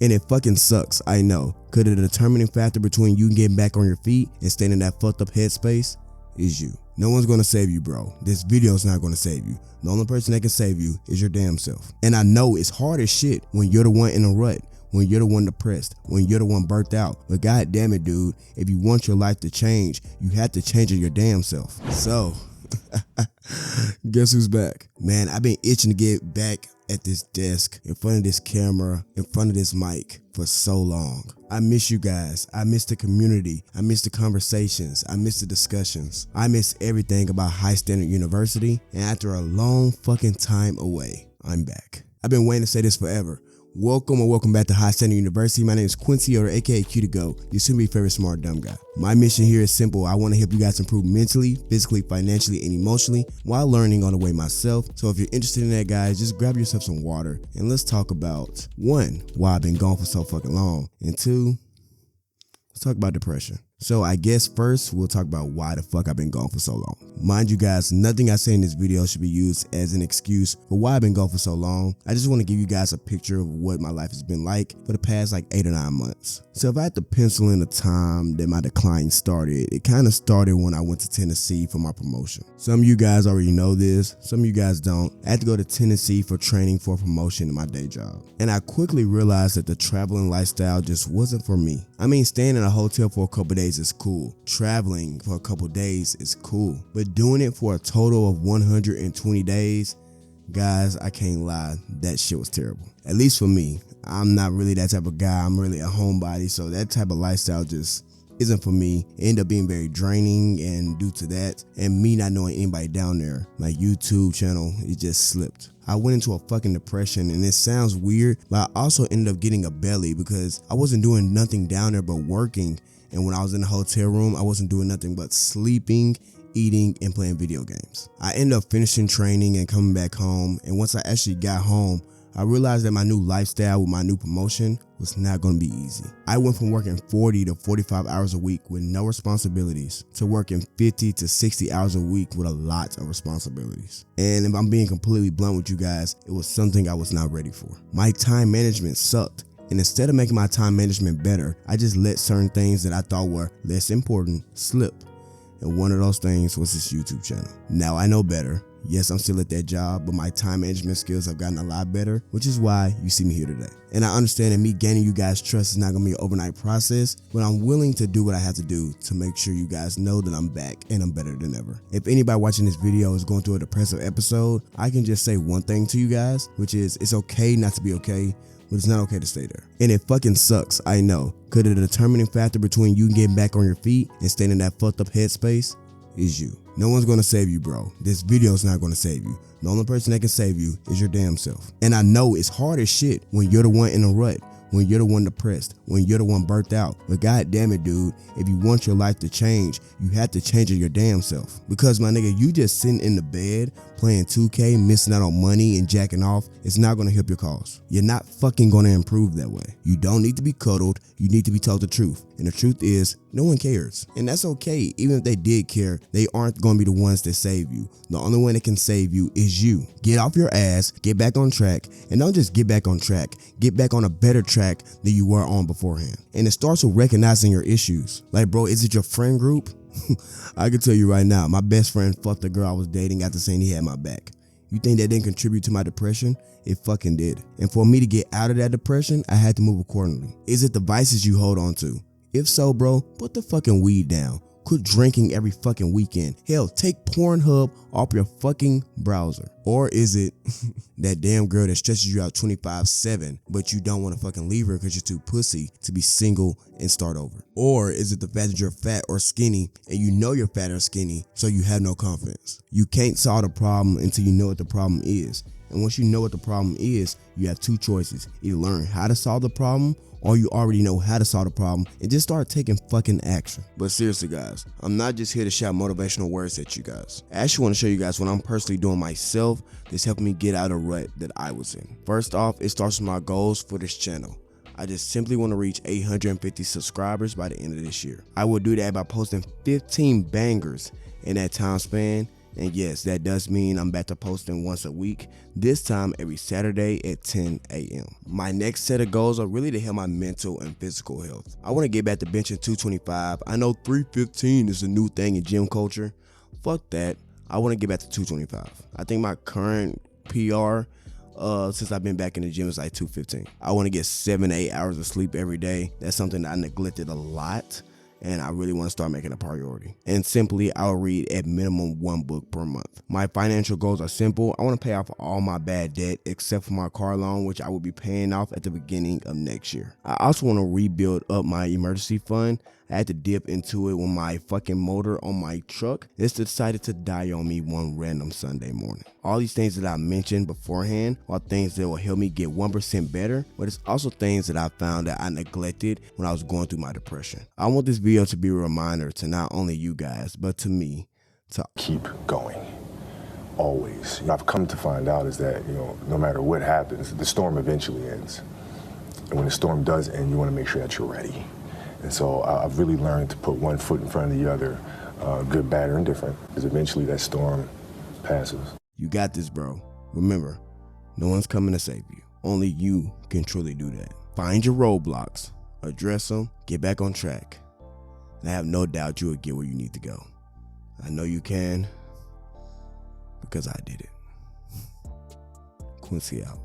And it fucking sucks, I know. Cause the determining factor between you getting back on your feet and staying in that fucked up headspace is you. No one's gonna save you, bro. This video is not gonna save you. The only person that can save you is your damn self. And I know it's hard as shit when you're the one in a rut, when you're the one depressed, when you're the one burnt out. But god damn it, dude, if you want your life to change, you have to change it your damn self. So, guess who's back? Man, I've been itching to get back at this desk, in front of this camera, in front of this mic for so long. I miss you guys. I miss the community. I miss the conversations. I miss the discussions. I miss everything about High Standard University. And after a long fucking time away, I'm back. I've been waiting to say this forever. Welcome or welcome back to High Standard University. My name is Quincy, or aka Q2Go, your soon-to-be favorite smart dumb guy. My mission here is simple. I want to help you guys improve mentally, physically, financially, and emotionally while learning on the way myself. So if you're interested in that, guys, just grab yourself some water and let's talk about 1, why I've been gone for so fucking long, and 2, let's talk about depression. So I guess first we'll talk about why the fuck I've been gone for so long. Mind you guys, nothing I say in this video should be used as an excuse for why I've been gone for so long. I just want to give you guys a picture of what my life has been like for the past like 8 or 9 months. So if I had to pencil in the time that my decline started, it kind of started when I went to Tennessee for my promotion. Some of you guys already know this, some of you guys don't. I had to go to Tennessee for training for a promotion in my day job. And I quickly realized that the traveling lifestyle just wasn't for me. I mean, staying in a hotel for a couple days is cool. Traveling for a couple days is cool. But doing it for a total of 120 days, guys, I can't lie, that shit was terrible. At least for me. I'm not really that type of guy. I'm really a homebody, so that type of lifestyle just isn't for me. It ended up being very draining, and due to that, and me not knowing anybody down there, my YouTube channel, it just slipped. I went into a fucking depression, and it sounds weird, but I also ended up getting a belly because I wasn't doing nothing down there but working. And when I was in the hotel room, I wasn't doing nothing but sleeping, eating, and playing video games. I ended up finishing training and coming back home. And once I actually got home, I realized that my new lifestyle with my new promotion was not going to be easy. I went from working 40 to 45 hours a week with no responsibilities to working 50 to 60 hours a week with a lot of responsibilities. And if I'm being completely blunt with you guys, it was something I was not ready for. My time management sucked. And instead of making my time management better, I just let certain things that I thought were less important slip. And one of those things was this YouTube channel. Now I know better. Yes, I'm still at that job, but my time management skills have gotten a lot better, which is why you see me here today. And I understand that me gaining you guys' trust is not gonna be an overnight process, but I'm willing to do what I have to do to make sure you guys know that I'm back and I'm better than ever. If anybody watching this video is going through a depressive episode, I can just say one thing to you guys, which is it's okay not to be okay, but it's not okay to stay there. And it fucking sucks, I know. Cause the determining factor between you getting back on your feet and staying in that fucked up headspace is you. No one's gonna save you, bro. This video is not gonna save you. The only person that can save you is your damn self. And I know it's hard as shit when you're the one in a rut, when you're the one depressed, when you're the one burnt out. But god damn it, dude, if you want your life to change, you have to change it your damn self. Because my nigga, you just sitting in the bed playing 2K, missing out on money and jacking off, it's not gonna help your cause. You're not fucking gonna improve that way. You don't need to be cuddled, you need to be told the truth. And the truth is, no one cares. And that's okay. Even if they did care, they aren't gonna be the ones that save you. The only one that can save you is you. Get off your ass, get back on track, and don't just get back on track, get back on a better track than you were on beforehand. And it starts with recognizing your issues. Like, bro, is it your friend group? I can tell you right now, my best friend fucked the girl I was dating after saying he had my back. You think that didn't contribute to my depression? It fucking did. And for me to get out of that depression, I had to move accordingly. Is it the vices you hold on to? If so, bro, put the fucking weed down. Quit drinking every fucking weekend. Hell, take Pornhub off your fucking browser. Or is it that damn girl that stresses you out 24/7, but you don't want to fucking leave her because you're too pussy to be single and start over? Or is it the fact that you're fat or skinny and you know you're fat or skinny, so you have no confidence? You can't solve the problem until you know what the problem is. And once you know what the problem is, you have 2 choices. Either learn how to solve the problem, or you already know how to solve the problem and just start taking fucking action. But seriously, guys, I'm not just here to shout motivational words at you guys. I actually want to show you guys what I'm personally doing myself that's helping me get out of the rut that I was in. First off, it starts with my goals for this channel. I just simply want to reach 850 subscribers by the end of this year. I will do that by posting 15 bangers in that time span And yes, that does mean I'm back to posting once a week, this time every Saturday at 10 a.m. My next set of goals are really to help my mental and physical health. I want to get back to benching 225. I know 315 is a new thing in gym culture. Fuck that. I want to get back to 225. I think my current PR since I've been back in the gym is like 215. I want to get 7 to 8 hours of sleep every day. That's something that I neglected a lot, and I really want to start making a priority. And simply, I'll read at minimum 1 book per month. My financial goals are simple. I want to pay off all my bad debt except for my car loan, which I will be paying off at the beginning of next year. I also want to rebuild up my emergency fund. I had to dip into it when my fucking motor on my truck just decided to die on me one random Sunday morning. All these things that I mentioned beforehand are things that will help me get 1% better, but it's also things that I found that I neglected when I was going through my depression. I want this video to be a reminder to not only you guys, but to me to keep going. Always. I've come to find out is that, no matter what happens, the storm eventually ends. And when the storm does end, you want to make sure that you're ready. And so I've really learned to put one foot in front of the other, good, bad, or indifferent, because eventually that storm passes. You got this, bro. Remember, no one's coming to save you. Only you can truly do that. Find your roadblocks, address them, get back on track. And I have no doubt you will get where you need to go. I know you can, because I did it. Quincy out.